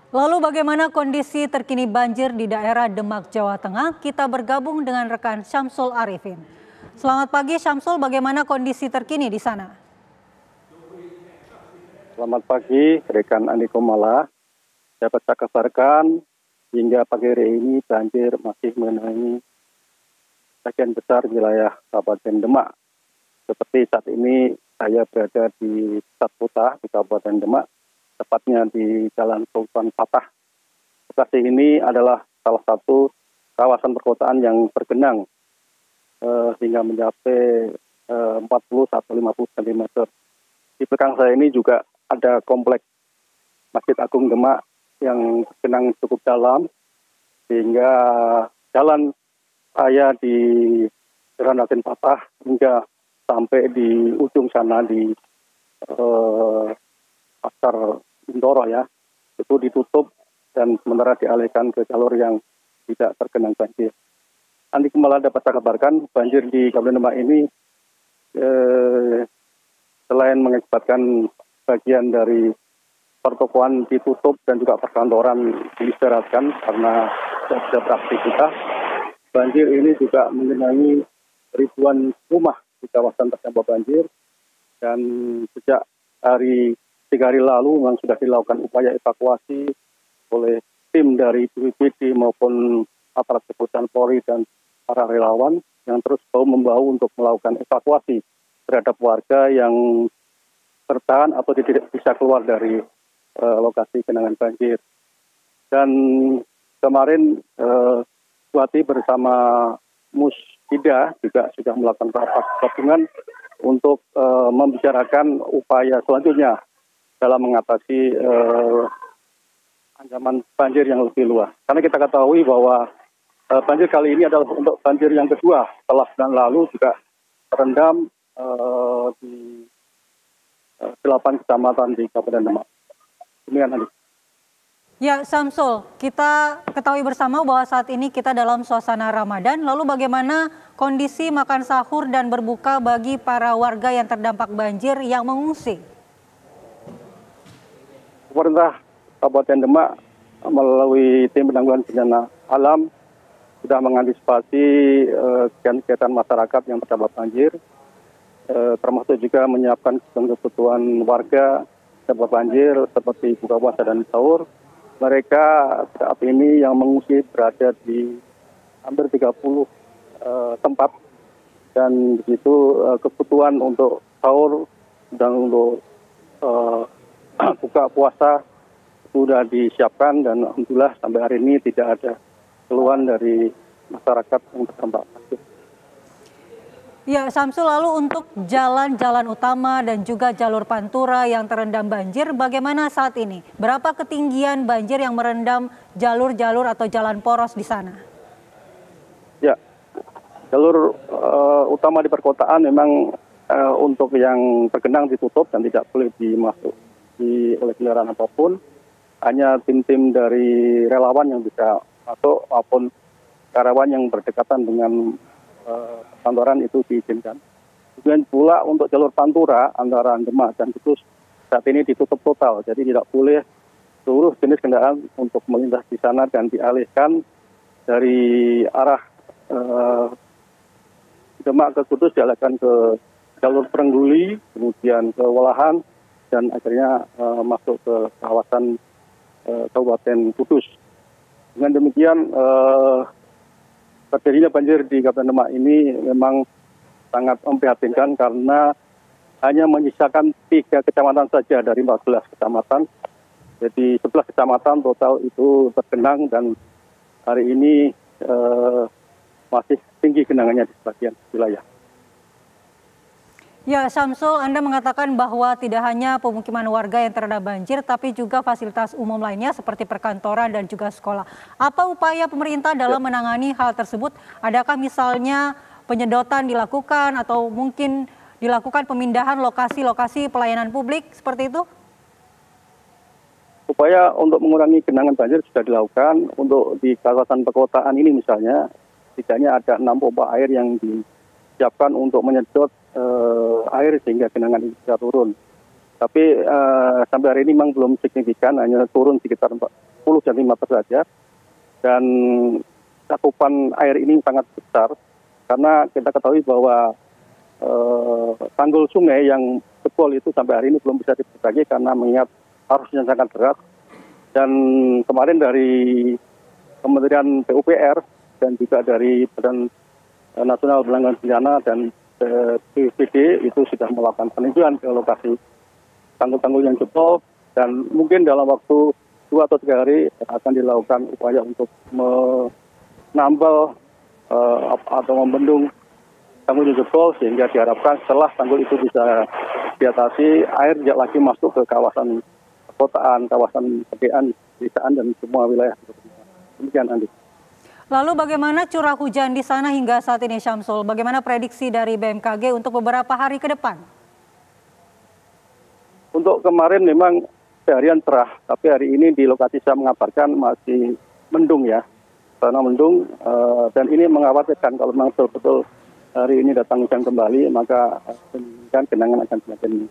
Lalu bagaimana kondisi terkini banjir di daerah Demak, Jawa Tengah? Kita bergabung dengan rekan Syamsul Arifin. Selamat pagi Syamsul, bagaimana kondisi terkini di sana? Selamat pagi, rekan Andi Komala. Dapat saya kabarkan hingga pagi hari ini banjir masih mengenai sebagian besar wilayah Kabupaten Demak. Seperti saat ini saya berada di pusat kota di Kabupaten Demak, tepatnya di Jalan Sultan Fatah. Lokasi ini adalah salah satu kawasan perkotaan yang tergenang hingga mencapai 40 atau 50 cm. Di belakang saya ini juga ada kompleks Masjid Agung Demak yang tergenang cukup dalam, sehingga jalan saya di Jalan Sultan Fatah hingga sampai di ujung sana di Pasar Bintoro ya, itu ditutup dan sementara dialihkan ke jalur yang tidak tergenang banjir. Andi Kemala dapat saya kabarkan banjir di Kabupaten Demak ini selain mengakibatkan bagian dari pertokoan ditutup dan juga perkantoran diistirahatkan karena tidak bisa beraktivitas, banjir ini juga mengenai ribuan rumah di kawasan terdampak banjir, dan sejak 3 hari lalu memang sudah dilakukan upaya evakuasi oleh tim dari BPBD maupun aparat kepolisian Polri dan para relawan yang terus membahu untuk melakukan evakuasi terhadap warga yang bertahan atau tidak bisa keluar dari lokasi genangan banjir. Dan kemarin Bupati bersama Musida juga sudah melakukan rapat gabungan untuk membicarakan upaya selanjutnya dalam mengatasi ancaman banjir yang lebih luas. Karena kita ketahui bahwa banjir kali ini adalah untuk banjir yang kedua setelah bulan lalu juga terendam di 8 kecamatan di Kabupaten Demak. Demikian, Andi. Ya Syamsul, kita ketahui bersama bahwa saat ini kita dalam suasana Ramadan. Lalu bagaimana kondisi makan sahur dan berbuka bagi para warga yang terdampak banjir yang mengungsi? Pemerintah Kabupaten Demak melalui tim penanggulangan bencana alam sudah mengantisipasi kegiatan masyarakat yang terdampak banjir, termasuk juga menyiapkan kebutuhan warga terdampak banjir seperti buka puasa dan sahur. Mereka saat ini yang mengungsi berada di hampir 30 tempat, dan di situ kebutuhan untuk sahur dan untuk buka puasa sudah disiapkan, dan alhamdulillah sampai hari ini tidak ada keluhan dari masyarakat yang terdampak banjir. Ya Syamsul, lalu untuk jalan-jalan utama dan juga jalur pantura yang terendam banjir, bagaimana saat ini? Berapa ketinggian banjir yang merendam jalur-jalur atau jalan poros di sana? Ya, jalur utama di perkotaan memang untuk yang tergenang ditutup dan tidak boleh dimasuki oleh kendaraan apapun. Hanya tim-tim dari relawan yang bisa masuk maupun karyawan yang berdekatan dengan kantoran itu diizinkan. Kemudian pula untuk jalur pantura antara Demak dan Kudus saat ini ditutup total, jadi tidak boleh seluruh jenis kendaraan untuk melintas di sana dan dialihkan dari arah Demak ke Kudus, dialihkan ke jalur Perengguli, kemudian ke Walahan, dan akhirnya masuk ke kawasan Kabupaten Kudus. Dengan demikian terjadinya banjir di Kabupaten Demak ini memang sangat memprihatinkan karena hanya menyisakan 3 kecamatan saja dari 14 kecamatan. Jadi 11 kecamatan total itu tergenang, dan hari ini masih tinggi genangannya di sebagian wilayah. Ya Syamsul, Anda mengatakan bahwa tidak hanya pemukiman warga yang terendam banjir, tapi juga fasilitas umum lainnya seperti perkantoran dan juga sekolah. Apa upaya pemerintah dalam menangani hal tersebut? Adakah misalnya penyedotan dilakukan atau mungkin dilakukan pemindahan lokasi-lokasi pelayanan publik seperti itu? Upaya untuk mengurangi genangan banjir sudah dilakukan. Untuk di kawasan perkotaan ini misalnya, setidaknya ada 6 pompa air yang disiapkan untuk menyedot air sehingga genangan ini bisa turun. Tapi sampai hari ini memang belum signifikan, hanya turun sekitar cm saja. Dan cakupan air ini sangat besar karena kita ketahui bahwa tanggul sungai yang jebol itu sampai hari ini belum bisa diperbaiki karena mengingat arusnya sangat deras. Dan kemarin dari Kementerian PUPR dan juga dari Badan Nasional Penanggulangan Bencana dan BPBD itu sudah melakukan peninjauan ke lokasi tanggul-tanggul yang jebol, dan mungkin dalam waktu 2 atau 3 hari akan dilakukan upaya untuk menambal atau membendung tanggul yang jebol, sehingga diharapkan setelah tanggul itu bisa diatasi, air tidak lagi masuk ke kawasan perkotaan, kawasan pedesaan, desaan, dan semua wilayah. Demikian, Andi. Lalu bagaimana curah hujan di sana hingga saat ini, Syamsul? Bagaimana prediksi dari BMKG untuk beberapa hari ke depan? Untuk kemarin memang seharian cerah, tapi hari ini di lokasi saya mengabarkan masih mendung ya. Karena mendung, dan ini mengkhawatirkan kalau memang betul-betul hari ini datang hujan kembali, maka genangan akan semakin.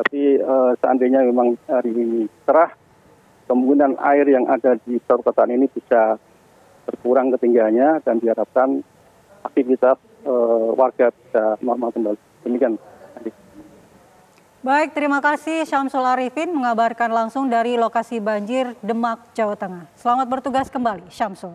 Tapi seandainya memang hari ini cerah, kemungkinan air yang ada di perkotaan ini bisa berkurang ketinggiannya dan diharapkan aktivitas warga bisa normal kembali. Demikian. Baik, terima kasih Syamsul Arifin mengabarkan langsung dari lokasi banjir Demak, Jawa Tengah. Selamat bertugas kembali, Syamsul.